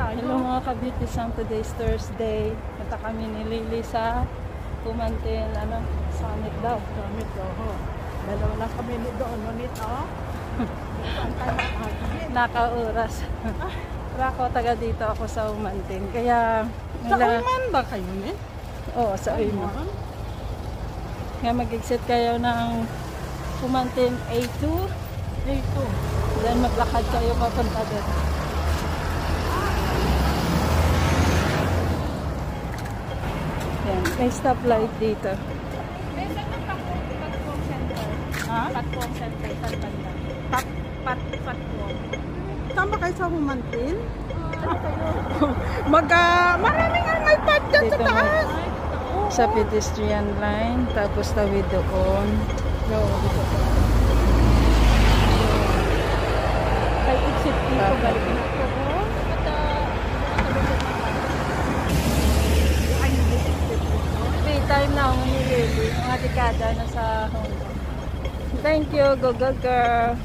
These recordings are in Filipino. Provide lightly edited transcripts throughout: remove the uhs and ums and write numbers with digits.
tayo. Hello mga ka-beauty, today's Thursday. Punta kami ni Lily sa Pumantin, summit daw. Summit, oo. Dalawa lang kami doon, ngunit, Nakauras. Pero ako, taga dito ako sa Pumantin. Kaya, sa Uman ba kayo, ne? Oo, sa Uman. Kaya mag-exit kayo ng Pumantin A2. A2. Then maglakad kayo papunta doon. Yan, may stoplight dito. May saan ang platform center? Ha? Platform center, saan banda? Platform. Saan ba kayo sa Humantin? Ano kayo? Maraming nga may pad dyan sa Dito taas. Sa pedestrian line, tapos tawid doon. Kay exit dito, balik na ako. Free time na ako ni Lily. Mga dekada na sa Hong Kong. Thank you, go girl.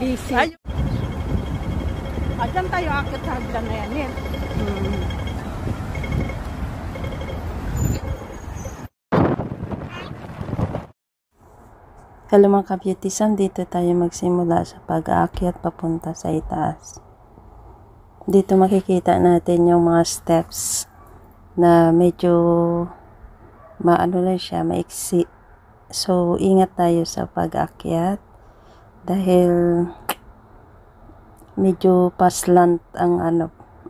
Busy. Ay, dyan tayo akit sa hagdan na yan, eh. Hello mga ka-beautician, dito tayo magsimula sa pag-aakyat papunta sa itaas. Dito makikita natin yung mga steps na medyo maano lang siya, maiksi. So, ingat tayo sa pag-aakyat dahil medyo paslant ang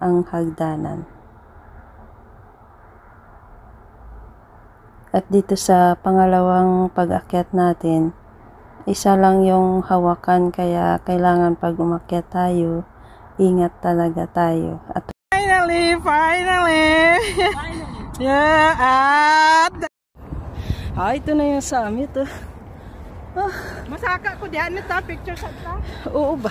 ang hagdanan. At dito sa pangalawang pag-aakyat natin, isa lang yung hawakan, kaya kailangan pag umakyat tayo, ingat talaga tayo. At Finally! Yeah, ito na yung summit. Masaka ko diyan, ito picture sa ta. Oo ba?